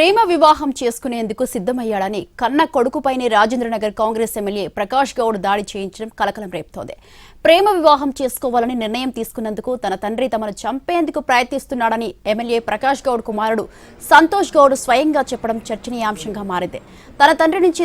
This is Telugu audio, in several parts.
ప్రేమ వివాహం చేసుకునేందుకు సిద్ధమయ్యాడని కన్న కొడుకుపైనే రాజేంద్రనగర్ కాంగ్రెస్ ఎమ్మెల్యే ప్రకాష్ గౌడ్ దాడి చేయించడం కలకలం రేపుతోంది. ప్రేమ వివాహం చేసుకోవాలని నిర్ణయం తీసుకున్నందుకు తన తండ్రి తమను చంపేందుకు ప్రయత్నిస్తున్నాడని ఎమ్మెల్యే ప్రకాష్ గౌడ్ కుమారుడు సంతోష్ గౌడ్ స్వయంగా చెప్పడం చర్చనీయాంశంగా మారింది. తన తండ్రి నుంచి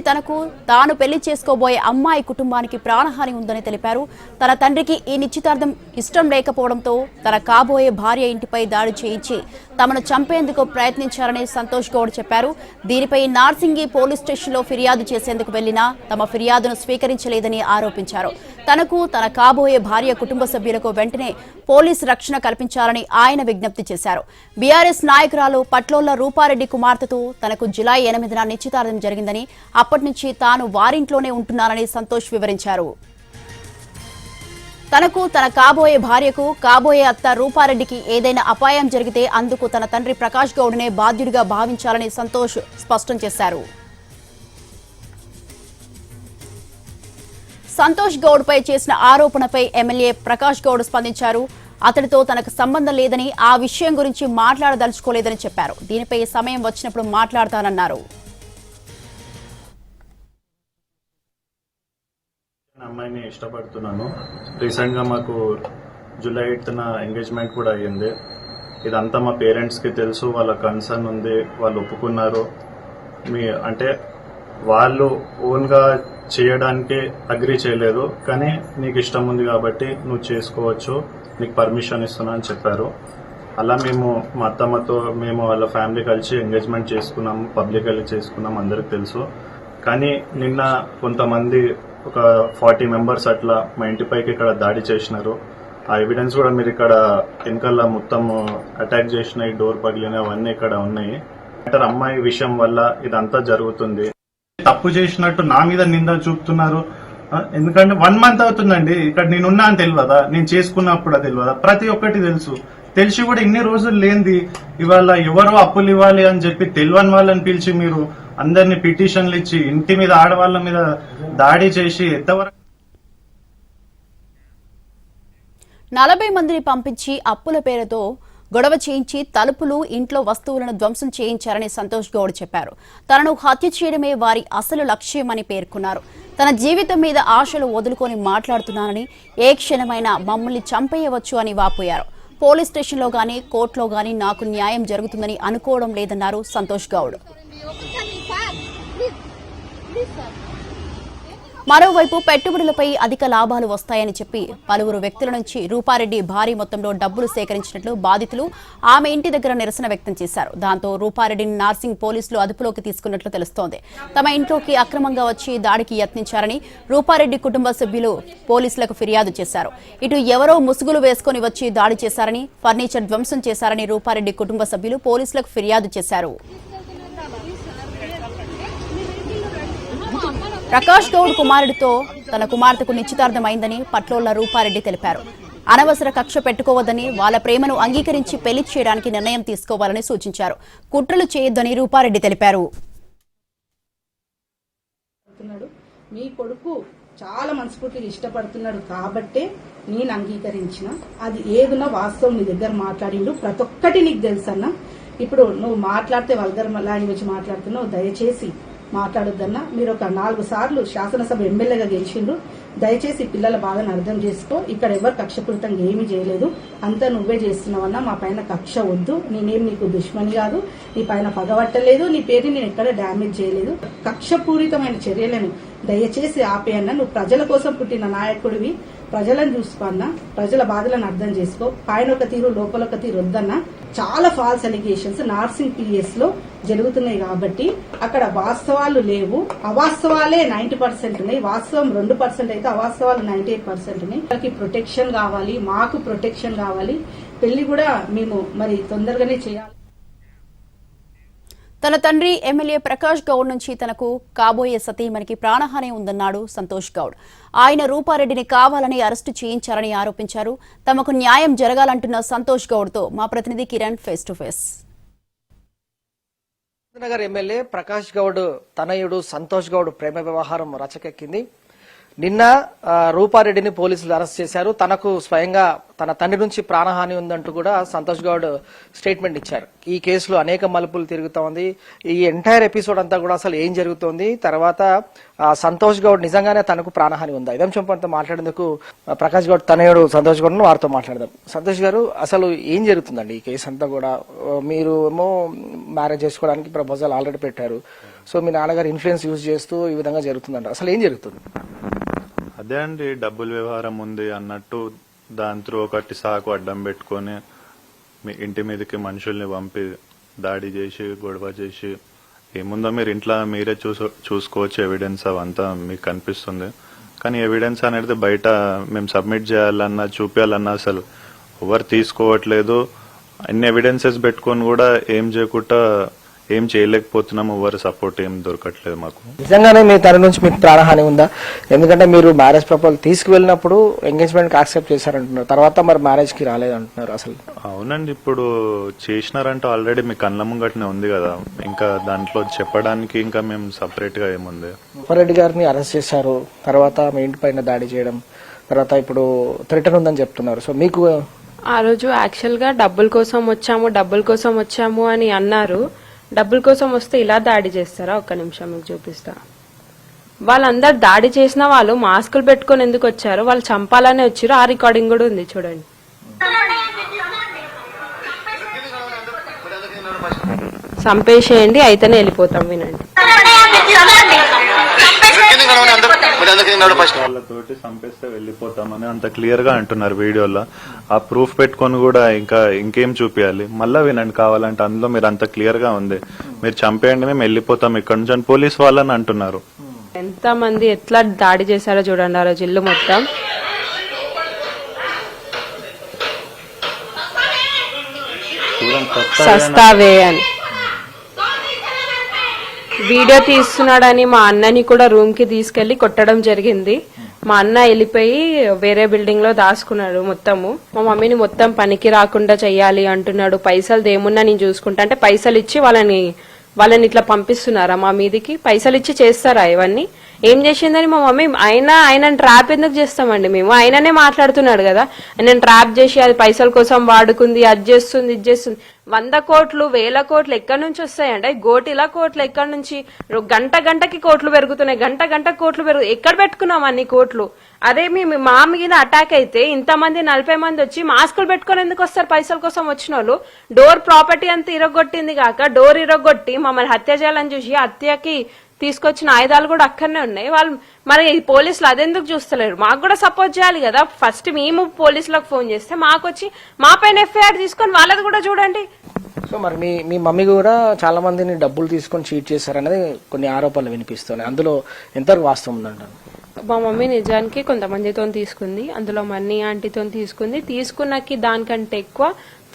తాను పెళ్లి చేసుకోబోయే అమ్మాయి కుటుంబానికి ప్రాణహాని ఉందని తెలిపారు. తన తండ్రికి ఈ నిశ్చితార్థం ఇష్టం లేకపోవడంతో తన కాబోయే భార్య ఇంటిపై దాడి చేయించి తమను చంపేందుకు ప్రయత్నించారని సంతోష్ గౌడ్ చెప్పారు. దీనిపై నార్సింగి పోలీస్ స్టేషన్లో ఫిర్యాదు చేసేందుకు వెళ్లినా తమ ఫిర్యాదును స్వీకరించలేదని ఆరోపించారు. తనకు తన కాబోయే భార్య కుటుంబ సభ్యులకు వెంటనే పోలీసు రక్షణ కల్పించాలని ఆయన విజ్ఞప్తి చేశారు. బీఆర్ఎస్ నాయకురాలు పట్లోళ్ల రూపారెడ్డి కుమార్తెతో తనకు జులై 8న నిశ్చితార్థం జరిగిందని, అప్పటి నుంచి తాను వారింట్లోనే ఉంటున్నానని సంతోష్ వివరించారు. తనకు తన కాబోయే భార్యకు కాబోయే అత్త రూపారెడ్డికి ఏదైనా అపాయం జరిగితే అందుకు తన తండ్రి ప్రకాష్ గౌడ్నే బాధ్యుడిగా భావించాలని సంతోష్ స్పష్టం చేశారు. సంతోష్ గౌడ్ పై చేసిన ఆరోపణపై ఎమ్మెల్యే ప్రకాష్ గౌడ్ స్పందించారు. అతడితో తనకు సంబంధం లేదని, ఆ విషయం గురించి మాట్లాడదలుచుకోలేదని చెప్పారు. దీనిపై సమయం వచ్చినప్పుడు మాట్లాడతానన్నారు. అమ్మాయిని ఇష్టపడుతున్నాను. రీసెంట్ గా మాకు జూలై 8న ఎంగేజ్మెంట్ కూడా అయ్యింది. ఇదంతా మా పేరెంట్స్ కి తెలుసు, వాళ్ళ కన్సర్న్ ఉంది, వాళ్ళు ఒప్పుకున్నారు. అంటే వాళ్ళు ఓన్ గా చేయడానికి అగ్రీ చేయలేదు, కానీ నీకు ఇష్టం ఉంది కాబట్టి నువ్వు చేసుకోవచ్చు, నీకు పర్మిషన్ ఇస్తున్నా అని చెప్పారు. అలా మేము మా అత్తమ్మతో మేము వాళ్ళ ఫ్యామిలీ కలిసి ఎంగేజ్మెంట్ చేసుకున్నాము, పబ్లికల్లీ చేసుకున్నాం, అందరికి తెలుసు. కానీ నిన్న కొంతమంది ఒక 40 మెంబర్స్ అట్లా మా ఇంటిపైకి ఇక్కడ దాడి చేసినారు. ఆ ఎవిడెన్స్ కూడా మీరు ఇక్కడ వెనకాల మొత్తం అటాక్ చేసిన డోర్ పగిలిన అవన్నీ ఇక్కడ ఉన్నాయి. అమ్మాయి విషయం వల్ల ఇదంతా జరుగుతుంది. తప్పు చేసినట్టు నా మీద నింద చూపుతున్నారు. ఎందుకంటే 1 మంత్ అవుతుందండి ఇక్కడ నేనున్నా అని తెలియదా, నేను చేసుకున్నప్పుడు తెలియదా, ప్రతి ఒక్కటి తెలుసు. తెలిసి కూడా ఇన్ని రోజులు లేనిది ఇవాళ ఎవరో అప్పులు ఇవ్వాలి అని చెప్పి తెలియని వాళ్ళని పిలిచి మీరు అందరినీ పిటిషన్లు ఇచ్చి ఇంటి మీద ఆడవాళ్ల మీద దాడి చేసి ఎంతవరకు 40 మందిని పంపించి అప్పుల పేరుతో గొడవ చేయించి తలుపులు, ఇంట్లో వస్తువులను ధ్వంసం చేయించారని సంతోష్ గౌడ్ చెప్పారు. తనను హత్య చేయడమే వారి అసలు లక్ష్యమని పేర్కొన్నారు. తన జీవితం మీద ఆశలు వదులుకొని మాట్లాడుతున్నానని, ఏ క్షణమైనా మమ్మల్ని చంపేయవచ్చు అని వాపోయారు. పోలీస్ స్టేషన్లో గానీ కోర్టులో గానీ నాకు న్యాయం జరుగుతుందని అనుకోవడం లేదన్నారు సంతోష్ గౌడ్. మరోవైపు పెట్టుబడులపై అధిక లాభాలు వస్తాయని చెప్పి పలువురు వ్యక్తుల నుంచి రూపారెడ్డి భారీ మొత్తంలో డబ్బులు సేకరించినట్లు బాధితులు ఆమె ఇంటి దగ్గర నిరసన వ్యక్తం చేశారు. దాంతో రూపారెడ్డిని నార్సింగ్ పోలీసులు అదుపులోకి తీసుకున్నట్లు తెలుస్తోంది. తమ ఇంట్లోకి అక్రమంగా వచ్చి దాడికి యత్నించారని రూపారెడ్డి కుటుంబ సభ్యులు పోలీసులకు ఫిర్యాదు చేశారు. ఇటు ఎవరో ముసుగులు వేసుకుని వచ్చి దాడి చేశారని, ఫర్నిచర్ ధ్వంసం చేశారని రూపారెడ్డి కుటుంబ సభ్యులు పోలీసులకు ఫిర్యాదు చేశారు. ప్రకాష్ గౌడ్ కుమారుడితో తన కుమార్తెకు నిశ్చితార్థమైందని పట్లోళ్ల రూపారెడ్డి తెలిపారు. అనవసర కక్ష పెట్టుకోవద్దని, వాళ్ళ ప్రేమను అంగీకరించి పెళ్లి చేయడానికి నిర్ణయం తీసుకోవాలని సూచించారు. కుట్రలు చేయొద్దని రూపారెడ్డి తెలిపారు. మీ కొడుకు చాలా మనస్ఫూర్తిగా ఇష్టపడుతున్నాడు కాబట్టే నేను అంగీకరించిన. అది ఏదున్నా వాస్తవం నీ దగ్గర మాట్లాడిండు, ప్రతి ఒక్కటి నీకు తెలుసన్నా. ఇప్పుడు నువ్వు మాట్లాడితే వల్గర్ లాంగ్వేజ్ మాట్లాడుతున్నావు, దయచేసి మాట్లాడొద్దన్నా. మీరు ఒక 4 సార్లు శాసనసభ ఎమ్మెల్యేగా గెలిచిండ్రు. దయచేసి పిల్లల బాధను అర్థం చేసుకో. ఇక్కడ ఎవరు కక్షపూరితంగా ఏమీ చేయలేదు, అంతా నువ్వే చేస్తున్నావన్నా. మా పైన కక్ష వద్దు. నేనేం నీకు దుష్మని కాదు, నీ పైన పగబట్టలేదు, నీ పేరుని నేను ఎక్కడ డ్యామేజ్ చేయలేదు. కక్షపూరితమైన చర్యలను దయచేసి ఆపేయన్నా. నువ్వు ప్రజల కోసం పుట్టిన నాయకుడివి, ప్రజలను చూసుకున్నా, ప్రజల బాధలను అర్థం చేసుకో. పైన ఒక తీరు లోపల ఒక తీరు వద్దన్నా. చాలా ఫాల్స్ అలిగేషన్స్ నార్సింగ్ పిఎస్ లో జరుగుతున్నాయి కాబట్టి అక్కడ వాస్తవాలు లేవు, అవాస్తవాలే 90% ఉన్నాయి. వాస్తవం 2% అయితే అవాస్తవాలు 98% ఉన్నాయి. ప్రొటెక్షన్ కావాలి, మాకు ప్రొటెక్షన్ కావాలి. పెళ్లి కూడా మేము మరి తొందరగానే చేయాలి. తన తండ్రి ఎమ్మెల్యే ప్రకాష్ గౌడ్ నుంచి తనకు కాబోయే సతీమణికి ప్రాణహాని ఉందన్నాడు సంతోష్ గౌడ్. ఆయన రూపారెడ్డిని కావాలని అరెస్టు చేయించారని ఆరోపించారు. తమకు న్యాయం జరగాలంటున్న సంతోష్ గౌడ్తో మా ప్రతినిధి Kiran face to face. Nagar MLA Prakash Goud తనయుడు సంతోష్ గౌడ్ ప్రేమ వ్యవహారం రచకెక్కింది. నిన్న రూపారెడ్డిని పోలీసులు అరెస్ట్ చేశారు. తనకు స్వయంగా తన తండ్రి నుంచి ప్రాణహాని ఉందంటూ కూడా సంతోష్ గౌడ్ స్టేట్మెంట్ ఇచ్చారు. ఈ కేసులో అనేక మలుపులు తిరుగుతా ఉంది. ఈ ఎంటైర్ ఎపిసోడ్ అంతా కూడా అసలు ఏం జరుగుతోంది, తర్వాత సంతోష్ గౌడ్ నిజంగానే తనకు ప్రాణహాని ఉందా, ఇదే అంశంతో మాట్లాడేందుకు ప్రకాష్ గౌడ్ తనయుడు సంతోష్ గౌడ్ వారితో మాట్లాడదాం. సంతోష్ గారు, అసలు ఏం జరుగుతుందండి ఈ కేసు అంతా కూడా? మీరు ఏమో మ్యారేజ్ చేసుకోవడానికి ప్రపోజల్ ఆల్రెడీ పెట్టారు. సో మీ నాన్నగారు ఇన్ఫ్లుయెన్స్ యూజ్ చేస్తూ ఈ విధంగా జరుగుతుందంట. అసలు ఏం జరుగుతుంది? అదే అండి, డబ్బుల వ్యవహారం ఉంది అన్నట్టు దాని త్రూ ఒకటి సాకు అడ్డం పెట్టుకొని మీ ఇంటి మీదకి మనుషుల్ని పంపి దాడి చేసి గొడవ చేసి, ఏముందో మీరు ఇంట్లో మీరే చూసుకోవచ్చు, ఎవిడెన్స్ అవంతా మీకు కనిపిస్తుంది. కానీ ఎవిడెన్స్ అనేది బయట మేము సబ్మిట్ చేయాలన్నా చూపించాలన్నా అసలు ఎవరు తీసుకోవట్లేదు. అన్ని ఎవిడెన్సెస్ పెట్టుకొని కూడా ఏం చేయకుండా ఏం చేయలేకపోతున్నాము, ఎవరు సపోర్ట్ ఏం దొరకట్లేదు మాకు. నిజంగానే మీ తన నుంచి మీకు ప్రాణహాని ఉందా? ఎందుకంటే మీరు మ్యారేజ్ ప్రపోజల్ తీసుకువెళ్ళినప్పుడు ఎంగేజ్మెంట్ కి యాక్సెప్ట్ చేశారంటున్నారు, తర్వాత మరి మ్యారేజ్ కి రాలేదంటున్నారు. అసలు అవునండి, ఇప్పుడు చేసినారంటే ఆల్రెడీ మీ కళ్ళ ముంగటనే ఉంది కదా, ఇంకా దాంట్లో చెప్పడానికి ఇంకా మేము సపరేట్ గా ఏముంది. రెడ్డి గారిని అరెస్ట్ చేశారు, తర్వాత మీ ఇంటి పైన దాడి చేయడం, తర్వాత ఇప్పుడు థ్రెటన్ ఉందని చెప్తున్నారు. సో మీకు ఆ రోజు యాక్చువల్ గా డబ్బుల కోసం వచ్చాము అని అన్నారు. డబ్బుల కోసం వస్తే ఇలా దాడి చేస్తారా? ఒక్క నిమిషం మీకు చూపిస్తా. వాళ్ళందరు దాడి చేసిన వాళ్ళు మాస్కులు పెట్టుకొని ఎందుకు వచ్చారు? వాళ్ళు చంపాలనే వచ్చారు. ఆ రికార్డింగ్ కూడా ఉంది, చూడండి. చంపేసేయండి, అయితేనే వెళ్ళిపోతాం. వినండి. వాళ్ళతోటి చంపేస్తే వెళ్ళిపోతామని అంత క్లియర్ గా అంటున్నారు వీడియోలో. ఆ ప్రూఫ్ పెట్టుకొని కూడా ఇంకేం చూపించాలి? మళ్ళా వినండి కావాలంటే, అందులో మీరు అంత క్లియర్ గా ఉంది, మీరు చంపేయండి మేము వెళ్ళిపోతాం ఇక్కడ నుంచి అని పోలీస్ వాళ్ళని అంటున్నారు. ఎంత మంది ఎట్లా దాడి చేశారో చూడండి. ఆ రోజు ఇల్లు మొత్తం సస్తావే అని వీడియో తీస్తున్నాడని మా అన్నని కూడా రూమ్ కి తీసుకెళ్లి కొట్టడం జరిగింది. మా అన్న వెళ్ళిపోయి వేరే బిల్డింగ్ లో దాచుకున్నాడు మొత్తము. మా మమ్మీని మొత్తం పనికి రాకుండా చెయ్యాలి అంటున్నాడు. పైసలు ఏమున్నా నేను చూసుకుంటా అంటే పైసలు ఇచ్చి వాళ్ళని ఇట్లా పంపిస్తున్నారా మా మీదికి? పైసలు ఇచ్చి చేస్తారా ఇవన్నీ? ఏం చేసిందని మా మమ్మీ ఆయన ట్రాప్ ఎందుకు చేస్తామండి మేము? ఆయననే మాట్లాడుతున్నాడు కదా, ఆయన ట్రాప్ చేసి అది పైసల కోసం వాడుకుంది, అది చేస్తుంది, ఇది చేస్తుంది. 100 కోట్లు 1000 కోట్లు ఎక్కడి నుంచి వస్తాయండి? గోటిలా కోట్లు ఎక్కడి నుంచి? గంటకి కోట్లు పెరుగుతున్నాయి, గంట కోట్లు ఎక్కడ పెట్టుకున్నాం అన్ని కోట్లు? అదే మా మీద అటాక్ అయితే ఇంతమంది 40 మంది వచ్చి మాస్కులు పెట్టుకొని ఎందుకు వస్తారు? పైసల కోసం వచ్చిన వాళ్ళు. డోర్ ప్రాపర్టీ అంతా ఇరగొట్టింది కాక డోర్ ఇరగొట్టి మమ్మల్ని హత్య చేయాలని చూసి హత్యకి తీసుకొచ్చిన ఆయుధాలు కూడా అక్కడనే ఉన్నాయి. వాళ్ళు మరి పోలీసులు అదెందుకు చూస్తలేరు? మాకు కూడా సపోర్ట్ చేయాలి కదా. ఫస్ట్ మేము పోలీసులకు ఫోన్ చేస్తే మాకు వచ్చి మా పైన ఎఫ్ఐఆర్ తీసుకొని వాళ్ళది కూడా చూడండి. సో మరి మీ మమ్మీ కూడా చాలా మందిని డబ్బులు తీసుకొని చీట్ చేశారనేది కొన్ని ఆరోపణలు వినిపిస్తున్నాయి. అందులో ఎంతవరకు వాస్తవం ఉందంటారు? మా మమ్మీ నిజానికి కొంతమందితో తీసుకుంది. అందులో మనీ ఆంటీతో తీసుకుంది. తీసుకున్నకి దానికంటే ఎక్కువ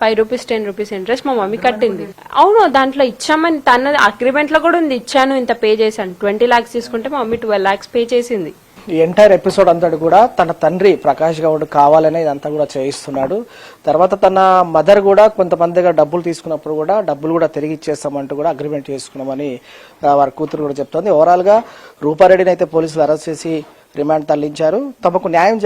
5 రూపీస్ 10 రూపీస్ ఇంట్రెస్ట్ మా మమ్మీ కట్టింది. అవును, దాంట్లో ఇచ్చామని తన అగ్రిమెంట్ లో కూడా ఉంది, ఇచ్చాను ఇంత పే చేశాను. 20 lakhs తీసుకుంటే మా మమ్మీ 12 lakhs పే చేసింది. ఈ ఎంటైర్ ఎపిసోడ్ అంతా కూడా తన తండ్రి ప్రకాష్ గౌడ్ కావాలనే ఇదంతా కూడా చేయిస్తున్నాడు. తర్వాత తన మదర్ కూడా కొంతమంది దగ్గర డబ్బులు తీసుకున్నప్పుడు కూడా డబ్బులు కూడా తిరిగి ఇచ్చేస్తామంటూ కూడా అగ్రిమెంట్ చేసుకున్నామని వారి కూతురు కూడా చెప్తోంది. ఓవరాల్ గా రూపారెడ్డిని అయితే పోలీసులు అరెస్ట్ చేసి రిమాండ్ తరలించారు. తమకు న్యాయం